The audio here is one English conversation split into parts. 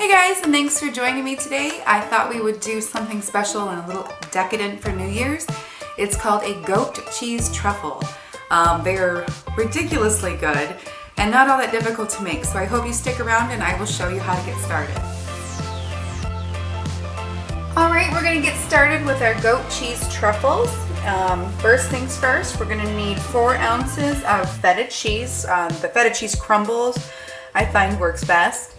Hey guys, and thanks for joining me today. I thought we would do something special and a little decadent for New Year's. It's called a goat cheese truffle. They're ridiculously good and not all that difficult to make, so I hope you stick around and I will show you how to get started. Alright, we're going to get started with our goat cheese truffles. First things first, we're going to need 4 ounces of feta cheese. The feta cheese crumbles I find works best.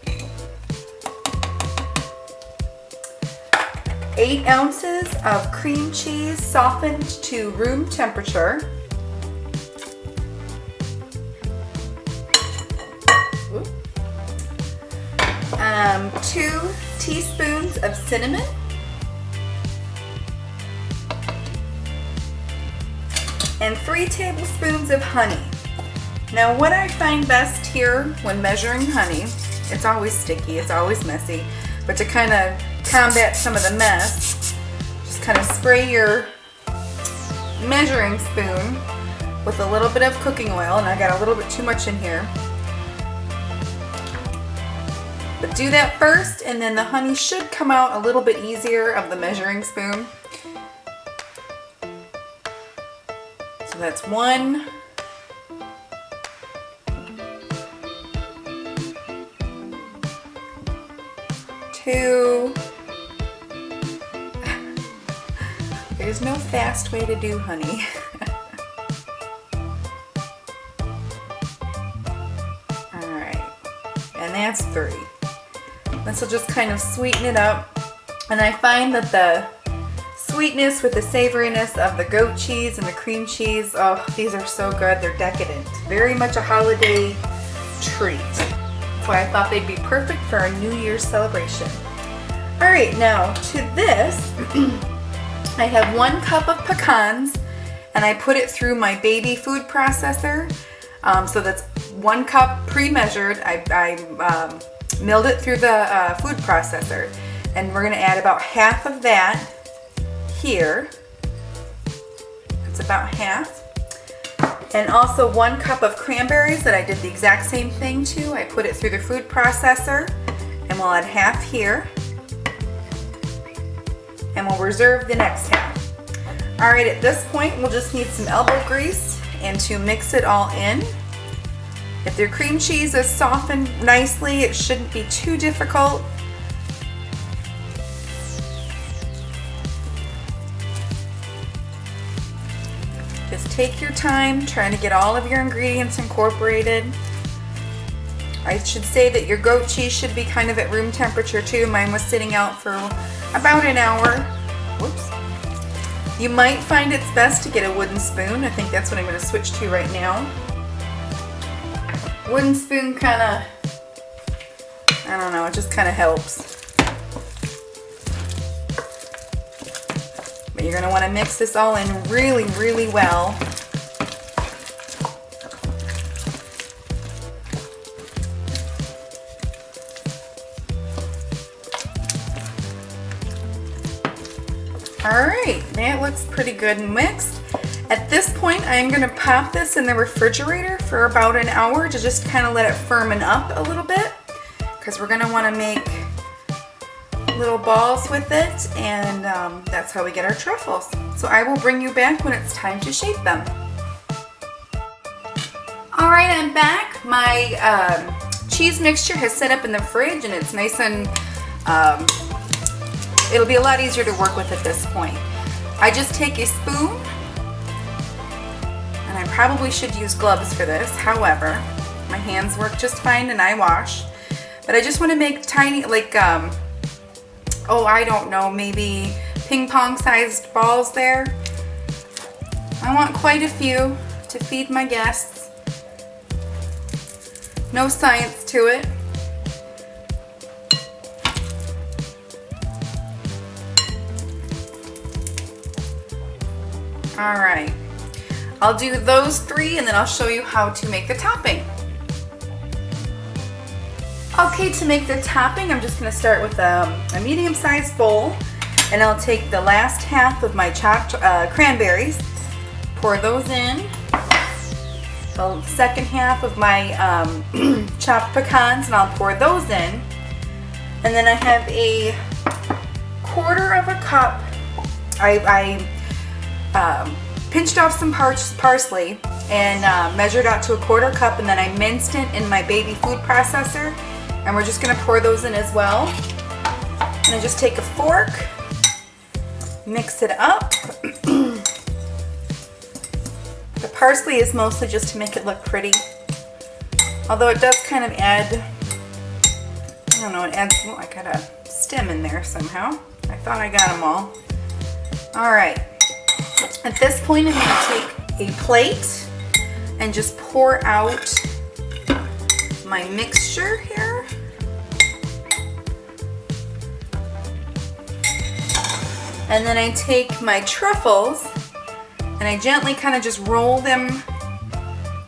8 ounces of cream cheese softened to room temperature. Um, 2 teaspoons of cinnamon. And 3 tablespoons of honey. Now what I find best here when measuring honey, it's always sticky, it's always messy, but to kind of combat some of the mess, just kind of spray your measuring spoon with a little bit of cooking oil, and I got a little bit too much in here. But do that first, and then the honey should come out a little bit easier of the measuring spoon. So that's 1, 2. There's no fast way to do honey. Alright, and that's 3. This will just kind of sweeten it up. And I find that the sweetness with the savoriness of the goat cheese and the cream cheese, oh, these are so good. They're decadent. Very much a holiday treat. That's why I thought they'd be perfect for our New Year's celebration. Alright, now to this, I have 1 cup of pecans, and I put it through my baby food processor. So that's 1 cup pre-measured. I milled it through the food processor, and we're going to add about half of that here. That's about half. And also 1 cup of cranberries that I did the exact same thing to. I put it through the food processor, and we'll add half here. And we'll reserve the next half. Alright, at this point we'll just need some elbow grease and to mix it all in. If your cream cheese is softened nicely, it shouldn't be too difficult. Just take your time trying to get all of your ingredients incorporated. I should say that your goat cheese should be kind of at room temperature too. Mine was sitting out for about an hour. Whoops. You might find it's best to get a wooden spoon. I think that's what I'm going to switch to right now. Wooden spoon kind of, I don't know, it just kind of helps. But you're going to want to mix this all in really, really well. Alright, that looks pretty good and mixed. At this point, I am going to pop this in the refrigerator for about an hour to just kind of let it firmen up a little bit, because we're going to want to make little balls with it, and that's how we get our truffles. So I will bring you back when it's time to shape them. Alright, I'm back. My cheese mixture has set up in the fridge, and it's nice and it'll be a lot easier to work with at this point. I just take a spoon, and I probably should use gloves for this. However, my hands work just fine and I wash. But I just want to make tiny, like, oh, I don't know, maybe ping pong sized balls there. I want quite a few to feed my guests. No science to it. Alright, I'll do those 3 and then I'll show you how to make the topping. Okay, to make the topping, I'm just going to start with a medium-sized bowl, and I'll take the last half of my chopped cranberries, pour those in, the second half of my chopped pecans, and I'll pour those in. And then I have a quarter of a cup. I pinched off some parsley and measured out to a quarter cup, and then I minced it in my baby food processor, and we're just gonna pour those in as well. And I just take a fork, mix it up. The parsley is mostly just to make it look pretty, although it does kind of add, I don't know, it adds, oh, I got a stem in there somehow. I thought I got them all. All right, at this point I'm gonna take a plate and just pour out my mixture here. And then I take my truffles and I gently kind of just roll them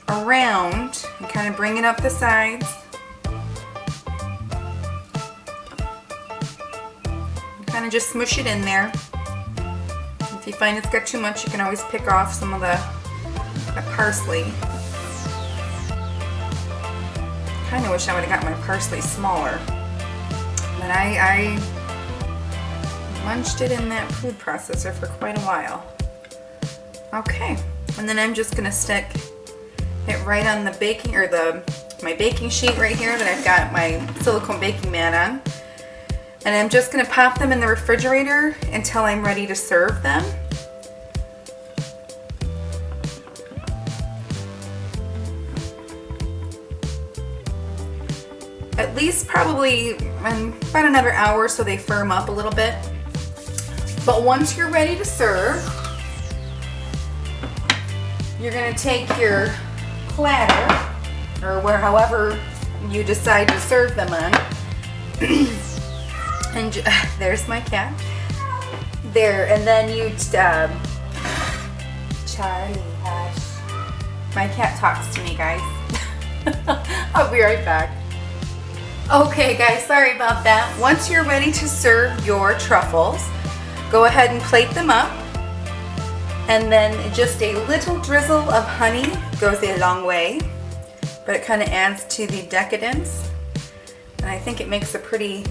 around and kind of bring it up the sides. Kind of just smush it in there. If you find it's got too much, you can always pick off some of the parsley. Kind of wish I would have got my parsley smaller, but I munched it in that food processor for quite a while. Okay, and then I'm just gonna stick it right on the baking, or my baking sheet right here that I've got my silicone baking mat on. And I'm just gonna pop them in the refrigerator until I'm ready to serve them. At least probably about another hour so they firm up a little bit. But once you're ready to serve, you're gonna take your platter, or however you decide to serve them on. And there's my cat. There, and then you, Charlie, hush. My cat talks to me, guys. I'll be right back. Okay, guys, sorry about that. Once you're ready to serve your truffles, go ahead and plate them up. And then just a little drizzle of honey goes a long way, but it kind of adds to the decadence. And I think it makes a pretty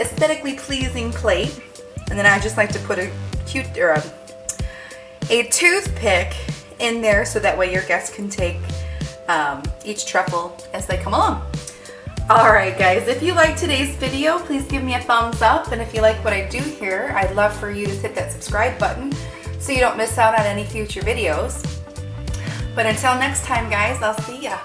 aesthetically pleasing plate. And then I just like to put a toothpick in there so that way your guests can take each truffle as they come along. Alright guys, if you like today's video, please give me a thumbs up, and if you like what I do here, I'd love for you to hit that subscribe button so you don't miss out on any future videos. But until next time guys, I'll see ya.